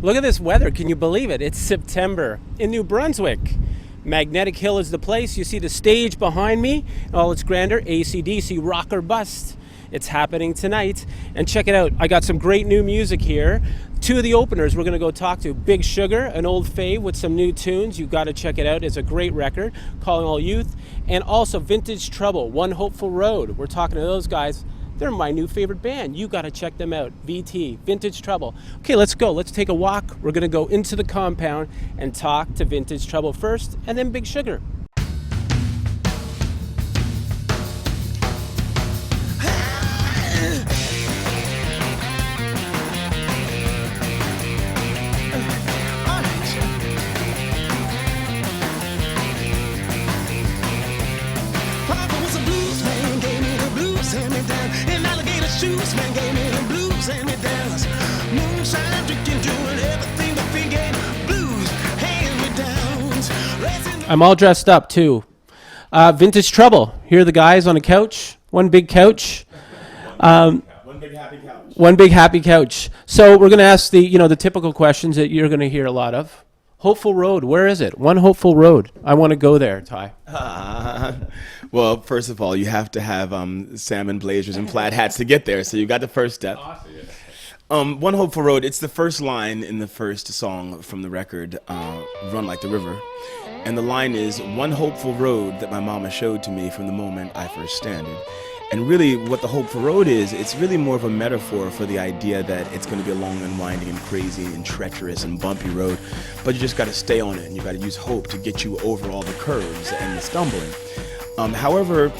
Look at this weather. Can you believe it? It's September in New Brunswick. Magnetic Hill is the place. You see the stage behind me, all its grandeur. AC/DC Rock or Bust. It's happening tonight. And check it out. I got some great new music here. Two of the openers we're going to go talk to. Big Sugar, an old fave with some new tunes. You've got to check it out. It's a great record. Calling All Youth. And also Vintage Trouble, One Hopeful Road. We're talking to those guys. They're my new favorite band. You got to check them out. VT, Vintage Trouble. Okay, let's go. Let's take a walk. We're going to go into the compound and talk to Vintage Trouble first, and then Big Sugar. Shoes, man, gave me the blues and me dance. Moonshine drinking, doing everything but thinking. Blues, hand me downs. I'm all dressed up too. Vintage Trouble. Here are the guys on a couch. One big couch. One big happy couch. One big happy couch. So we're going to ask the typical questions that you're going to hear a lot of. Hopeful Road, where is it? One Hopeful Road. I want to go there, Ty. Well, first of all, you have to have salmon blazers and plaid hats to get there, so you got the first step. Awesome. One Hopeful Road, it's the first line in the first song from the record, Run Like the River. And the line is, one hopeful road that my mama showed to me from the moment I first standed. And really, what the Hopeful Road is, it's really more of a metaphor for the idea that it's going to be a long and winding and crazy and treacherous and bumpy road, but you just got to stay on it, and you got to use hope to get you over all the curves and the stumbling. However,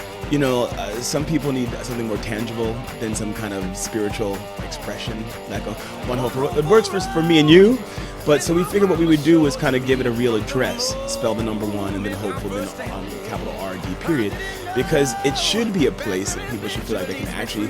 some people need something more tangible than some kind of spiritual expression, like a one hopeful road. It works for me and you, but so we figured what we would do was kind of give it a real address, spell the number one and then hopeful, then capital R-D period, because it should be a place that people should feel like they can actually,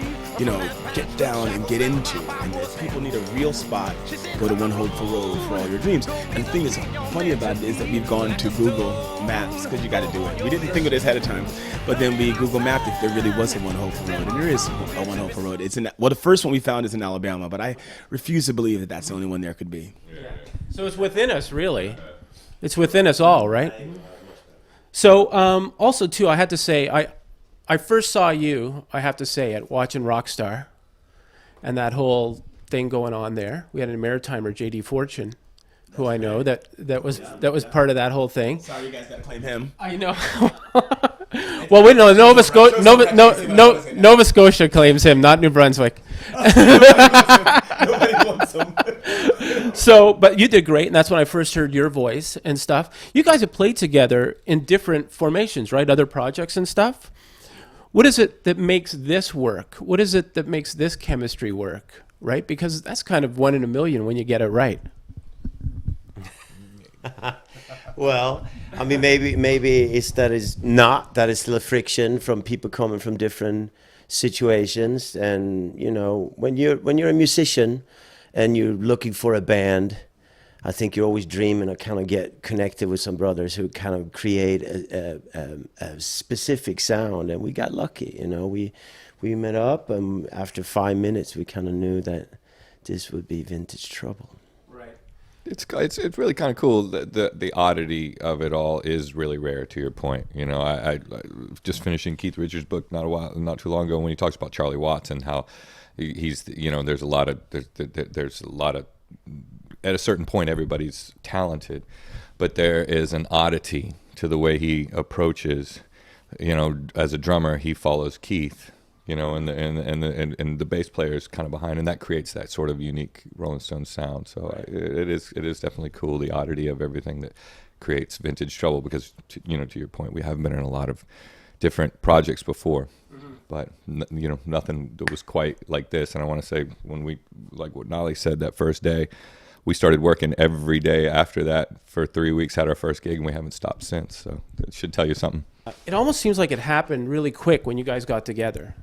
get down and get into. And if people need a real spot, go to One Hopeful Road for all your dreams. And the thing that's funny about it is that we've gone to Google Maps, because you got to do it. We didn't think of this ahead of time, but then we Google mapped if there really was a One Hopeful Road, and there is a One Hopeful Road. The first one we found is in Alabama, but I refuse to believe that that's the only one there could be. Yeah. So it's within us, really. It's within us all, right? So also, too, I had to say, I first saw you, I have to say it, watching Rockstar and that whole thing going on there. We had a Maritimer, J.D. Fortune, who I know that was part of that whole thing. Sorry, you guys got to claim him. I know. Well, wait, no, Nova Scotia claims him, not New Brunswick. Nobody wants him. So, but you did great, and that's when I first heard your voice and stuff. You guys have played together in different formations, right? Other projects and stuff. What is it that makes this work? What is it that makes this chemistry work, right? Because that's kind of one in a million when you get it right. Well, I mean, maybe it's that it's still a friction from people coming from different situations, and when you're a musician and you're looking for a band, I think you're always dreaming of kind of get connected with some brothers who kind of create a specific sound, and we got lucky. We met up, and after 5 minutes, we kind of knew that this would be Vintage Trouble. Right. It's really kind of cool. The oddity of it all is really rare. To your point, I just finishing Keith Richards' book not too long ago when he talks about Charlie Watts and how he's there's a lot of at a certain point everybody's talented, but there is an oddity to the way he approaches. As a drummer, he follows Keith. And the bass player is kind of behind, and that creates that sort of unique Rolling Stones sound. So it is definitely cool, the oddity of everything that creates Vintage Trouble, because to your point, we haven't been in a lot of different projects before, but nothing that was quite like this. And I want to say, when we, like what Nolly said, that first day, we started working every day after that for 3 weeks, had our first gig, and we haven't stopped since. So it should tell you something. It almost seems like it happened really quick when you guys got together.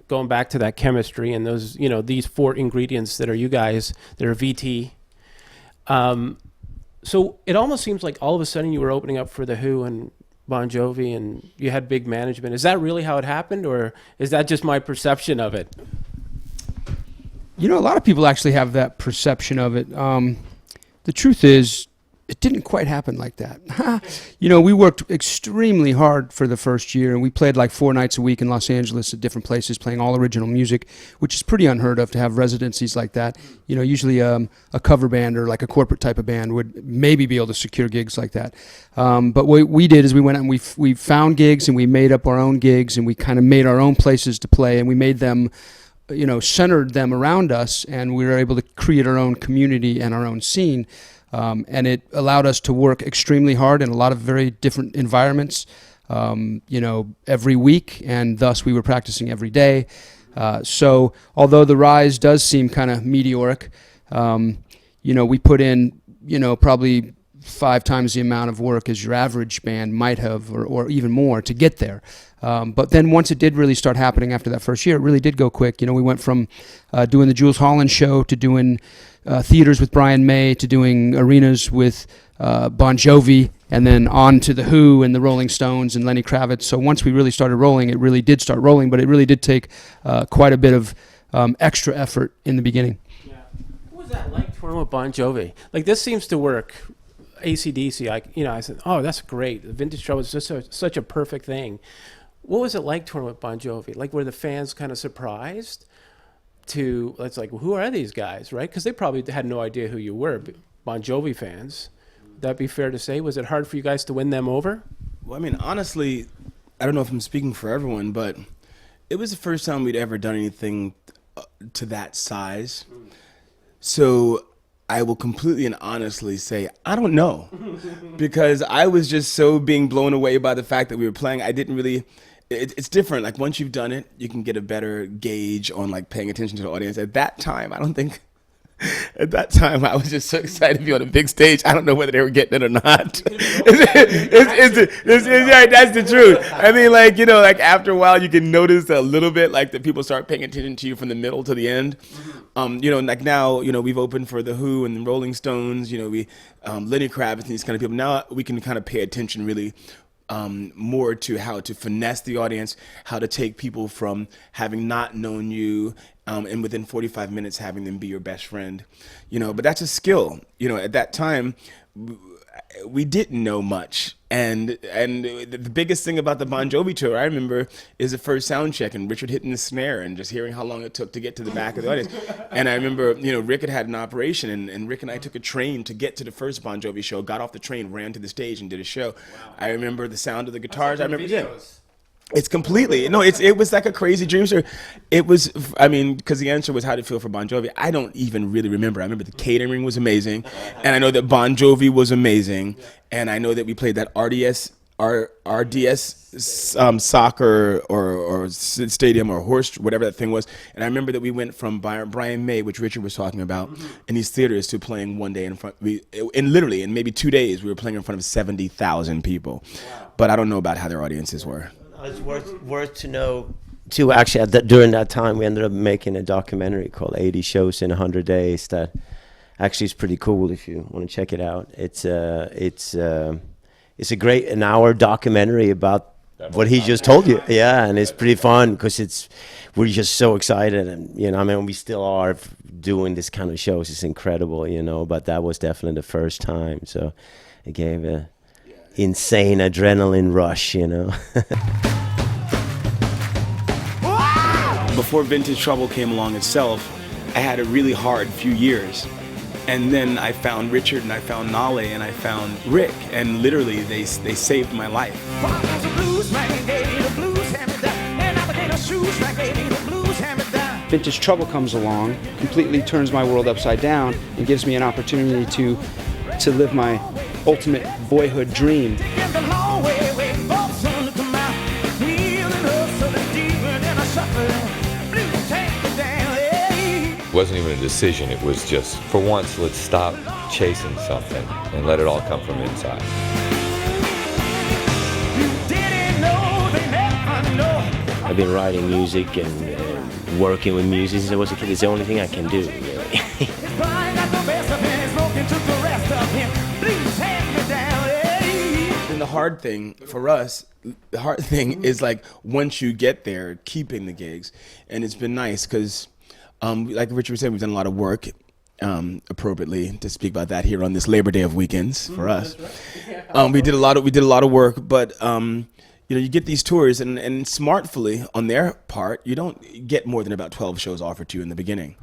Going back to that chemistry and those, these four ingredients that are you guys, that are VT. So it almost seems like all of a sudden you were opening up for The Who and Bon Jovi, and you had big management. Is that really how it happened, or is that just my perception of it? A lot of people actually have that perception of it. the truth is, it didn't quite happen like that. We worked extremely hard for the first year, and we played like 4 nights a week in Los Angeles at different places, playing all original music, which is pretty unheard of to have residencies like that. Usually a cover band or like a corporate type of band would maybe be able to secure gigs like that. But what we did is we went out and we found gigs, and we made up our own gigs, and we kind of made our own places to play, and we made them, centered them around us, and we were able to create our own community and our own scene. And it allowed us to work extremely hard in a lot of very different environments, every week, and thus we were practicing every day. So although the rise does seem kind of meteoric, we put in, probably 5 times the amount of work as your average band might have, or even more, to get there. But then once it did really start happening after that first year, it really did go quick. We went from doing the Jules Holland show to doing theaters with Brian May to doing arenas with Bon Jovi, and then on to The Who and the Rolling Stones and Lenny Kravitz. So once we really started rolling, it really did start rolling, but it really did take quite a bit of extra effort in the beginning. Yeah. What was that like touring with Bon Jovi? Like, this seems to work. AC/DC, I said, oh, that's great. The Vintage Trouble is just such a perfect thing. What was it like touring with Bon Jovi? Like, were the fans kind of surprised it's like, well, who are these guys, right? Because they probably had no idea who you were, Bon Jovi fans. Would that be fair to say? Was it hard for you guys to win them over? Well, I mean, honestly, I don't know if I'm speaking for everyone, but it was the first time we'd ever done anything to that size. So I will completely and honestly say, I don't know. Because I was just so being blown away by the fact that we were playing. I didn't really... It's different. Like, once you've done it, you can get a better gauge on, like, paying attention to the audience. At that time, I don't think... At that time, I was just so excited to be on a big stage. I don't know whether they were getting it or not. That's the truth. I mean, like after a while, you can notice a little bit, like, that people start paying attention to you from the middle to the end. Like now, we've opened for The Who and the Rolling Stones, we Lenny Kravitz and these kind of people. Now we can kind of pay attention really more to how to finesse the audience, how to take people from having not known you and within 45 minutes having them be your best friend, but that's a skill. At that time, we didn't know much. And the biggest thing about the Bon Jovi tour, I remember, is the first sound check and Richard hitting the snare and just hearing how long it took to get to the back of the audience. And I remember, Rick had an operation, and Rick and I took a train to get to the first Bon Jovi show, got off the train, ran to the stage and did a show. Wow. I remember the sound of the guitars. I remember, It's completely, it was like a crazy dream story. It was, because the answer was how to feel for Bon Jovi. I don't even really remember. I remember the catering was amazing, and I know that Bon Jovi was amazing, and I know that we played that RDS soccer or stadium or horse, whatever that thing was. And I remember that we went from Brian May, which Richard was talking about, in these theaters to playing one day in front. Literally in maybe 2 days, we were playing in front of 70,000 people. Wow. But I don't know about how their audiences were. It's worth to know too. Actually, during that time, we ended up making a documentary called 80 Shows in 100 Days. That actually is pretty cool if you want to check it out. It's a great an-hour documentary about what he just told you. Yeah, and it's pretty fun because we're just so excited, and we still are doing this kind of shows. It's incredible, But that was definitely the first time, so it gave a insane adrenaline rush, Before Vintage Trouble came along itself, I had a really hard few years. And then I found Richard, and I found Nale, and I found Rick, and literally they saved my life. Vintage Trouble comes along, completely turns my world upside down, and gives me an opportunity to live my ultimate boyhood dream. It wasn't even a decision. It was just, for once, let's stop chasing something and let it all come from inside. I've been writing music and working with music since I was a kid. It's the only thing I can do, really. And the hard thing for us, is like once you get there, keeping the gigs. And it's been nice because, like Richard was saying, we've done a lot of work. appropriately to speak about that here on this Labor Day of weekends for us. We did a lot of work, but you get these tours, and smartfully on their part, you don't get more than about 12 shows offered to you in the beginning.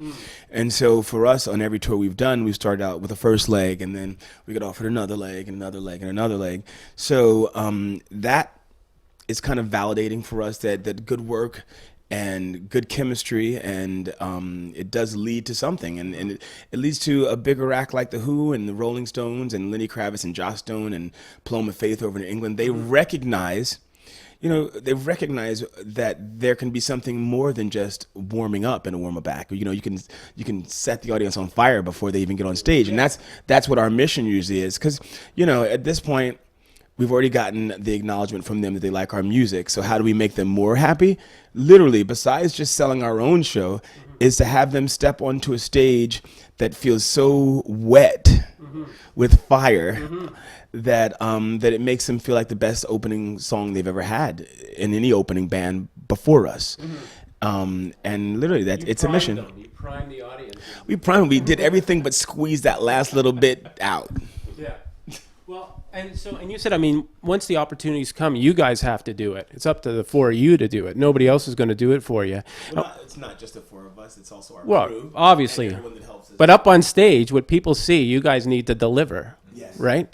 And so for us, on every tour we've done, we started out with a first leg, and then we got offered another leg, and another leg, and another leg. So that is kind of validating for us that good work and good chemistry, and it does lead to something, and it leads to a bigger act like the Who and the Rolling Stones and Lenny Kravitz and Joss Stone and Paloma Faith over in England. They recognize that there can be something more than just warming up and a warm back. You can set the audience on fire before they even get on stage, and that's what our mission usually is. Because at this point, we've already gotten the acknowledgement from them that they like our music. So how do we make them more happy? Literally, besides just selling our own show, is to have them step onto a stage that feels so wet with fire that it makes them feel like the best opening song they've ever had in any opening band before us. And literally, it's a mission. You prime the audience. We did everything but squeeze that last little bit out. Yeah. Well, and you said, once the opportunities come, you guys have to do it. It's up to the four of you to do it. Nobody else is going to do it for you. Well, it's not just the four of us; it's also our crew. Obviously, and everyone that helps us. But up on stage, what people see, you guys need to deliver. Yes. Right.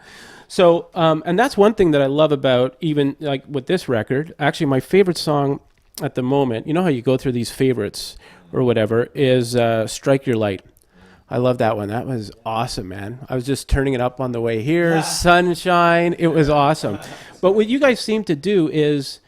So, and that's one thing that I love about even like with this record. Actually, my favorite song at the moment, you know how you go through these favorites or whatever, is "Strike Your Light." I love that one. That was awesome, man. I was just turning it up on the way here. Sunshine. It was awesome. But what you guys seem to do is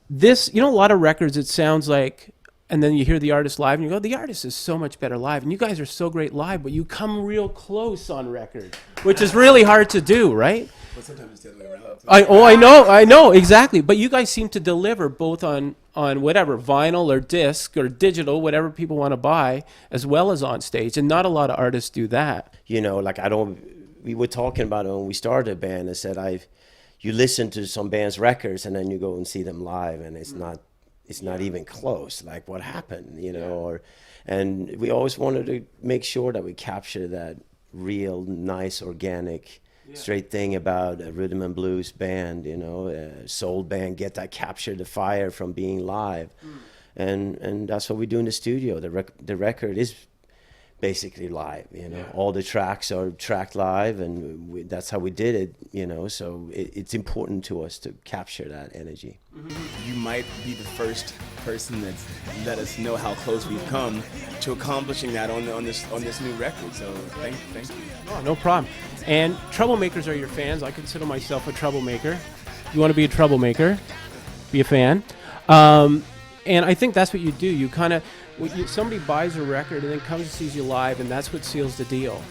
this, a lot of records, it sounds like, and then you hear the artist live and you go, the artist is so much better live. And you guys are so great live, but you come real close on record, which is really hard to do, right? But sometimes it's the other way around. I know, exactly. But you guys seem to deliver both on whatever, vinyl or disc or digital, whatever people want to buy, as well as on stage. And not a lot of artists do that. We were talking about it when we started a band. I said, you listen to some band's records and then you go and see them live, and it's not even close. Like, what happened, and we always wanted to make sure that we capture that real, nice, organic, straight thing about a rhythm and blues band, a soul band, capture the fire from being live. And that's what we do in the studio. The record is basically live, all the tracks are tracked live, and that's how we did it, so it's important to us to capture that energy. You might be the first person that's let us know how close we've come to accomplishing that on this new record, so thank you. Oh, no problem. And troublemakers are your fans. I consider myself a troublemaker. You want to be a troublemaker, be a fan. And I think that's what you do. You kind of, somebody buys a record and then comes and sees you live, and that's what seals the deal.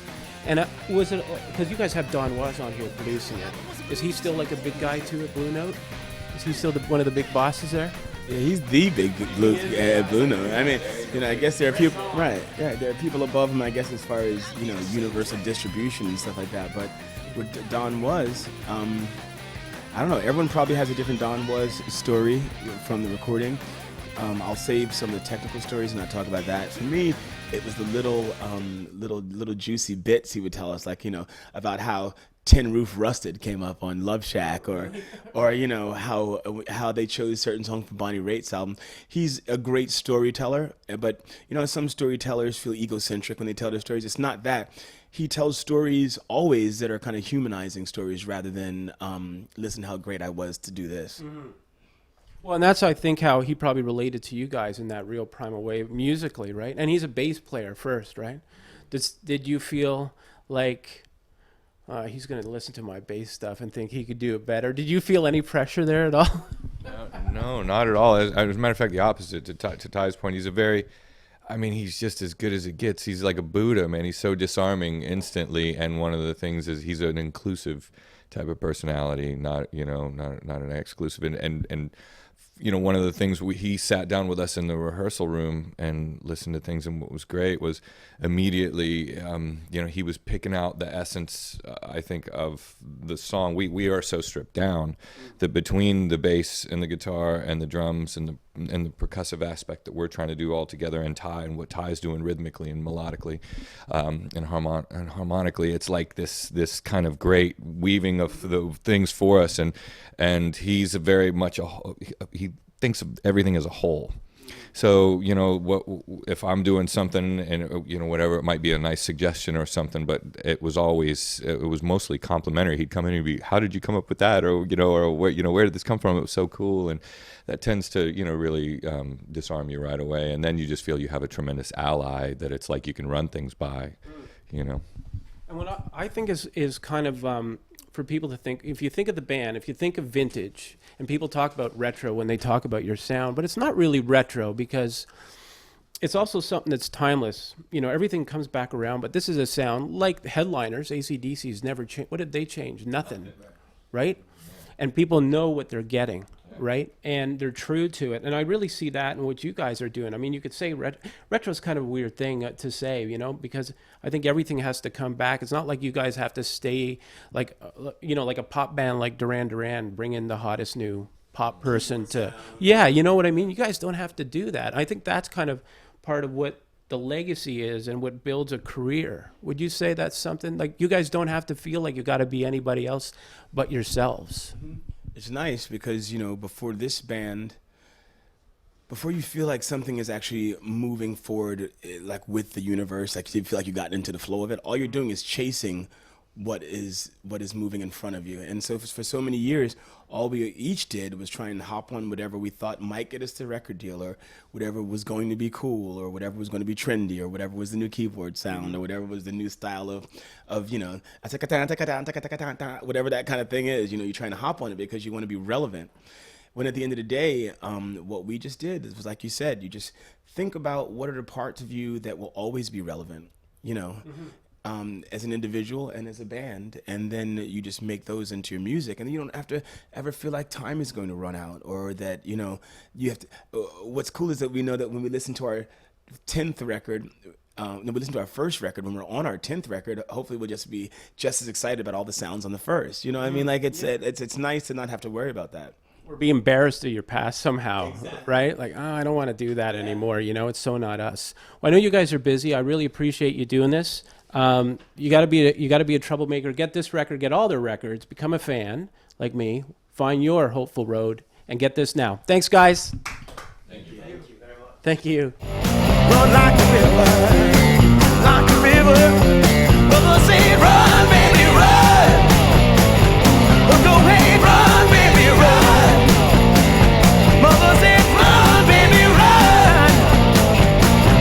And was it, because you guys have Don Was on here producing it, is he still like a big guy too at Blue Note? Is he still one of the big bosses there? Yeah, he's the big Blue Note. I guess there are people, right? Yeah, there are people above him, I guess, as far as universal distribution and stuff like that. But with Don Was, I don't know. Everyone probably has a different Don Was story from the recording. I'll save some of the technical stories and not talk about that. For me, it was the little juicy bits he would tell us, like about how Tin Roof Rusted came up on Love Shack, or how they chose certain songs from Bonnie Raitt's album. He's a great storyteller, but some storytellers feel egocentric when they tell their stories. It's not that. He tells stories always that are kind of humanizing stories rather than listen how great I was to do this. Mm-hmm. Well, and that's, I think, how he probably related to you guys in that real primal way musically, right? And he's a bass player first, right? Did you feel like he's going to listen to my bass stuff and think he could do it better? Did you feel any pressure there at all? No, not at all. As a matter of fact, the opposite. To Ty's point, he's just as good as it gets. He's like a Buddha, man. He's so disarming instantly, and one of the things is he's an inclusive type of personality, not an exclusive. And one of the things he sat down with us in the rehearsal room and listened to things, and what was great was immediately, he was picking out the essence, I think, of the song. We are so stripped down that between the bass and the guitar and the drums and the percussive aspect that we're trying to do all together, and what Ty's doing rhythmically and melodically, and harmonically, it's like this kind of great weaving of the things for us, and he's very much he thinks of everything as a whole. So, what if I'm doing something and, whatever, it might be a nice suggestion or something, but it was mostly complimentary. He'd come in and be, how did you come up with that? Or, where did this come from? It was so cool. And that tends to, really disarm you right away. And then you just feel you have a tremendous ally that it's like you can run things by, And what I think is kind of for people to think, if you think of the band, if you think of vintage, and people talk about retro when they talk about your sound, but it's not really retro because it's also something that's timeless. Everything comes back around, but this is a sound like the Headliners, AC/DC's never changed. What did they change? Nothing, right? And people know what they're getting, right? And they're true to it. And I really see that in what you guys are doing. I mean, you could say retro is kind of a weird thing to say, because I think everything has to come back. It's not like you guys have to stay like, like a pop band like Duran Duran, bring in the hottest new pop person to, yeah, you know what I mean? You guys don't have to do that. I think that's kind of part of what the legacy is and what builds a career. Would you say that's something like you guys don't have to feel like you got to be anybody else but yourselves? It's nice because, before this band, before you feel like something is actually moving forward, like with the universe, like you feel like you got into the flow of it, all you're doing is chasing what is moving in front of you. And so for so many years, all we each did was try and hop on whatever we thought might get us the record deal, or whatever was going to be cool, or whatever was going to be trendy, or whatever was the new keyboard sound, or whatever was the new style of whatever that kind of thing is. You're trying to hop on it because you want to be relevant. When at the end of the day, what we just did was, like you said, you just think about what are the parts of you that will always be relevant, as an individual and as a band, and then you just make those into your music, and you don't have to ever feel like time is going to run out, or that you have to. What's cool is that we know that when we listen to our 10th record, when we listen to our first record, when we're on our 10th record, hopefully we'll just be just as excited about all the sounds on the first. What I mean? Like it's nice to not have to worry about that. Or be embarrassed of your past somehow, right? Like, I don't want to do that anymore. It's so not us. Well, I know you guys are busy. I really appreciate you doing this. You got to be a troublemaker. Get this record, get all their records, become a fan like me, find your hopeful road, and get this now. Thanks, guys. Thank you. Thank you very much. Thank you. Run like a river, like a river. Mother said, run, baby, run. Oh, go ahead, run, baby, run. Mother said, run, baby, run.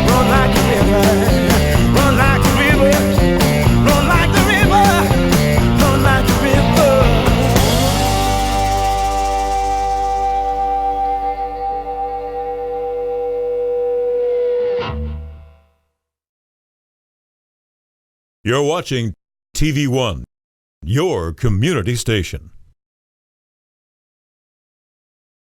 Run like a river, run like a river. Run like the river, run like the river. You're watching TV One, your community station.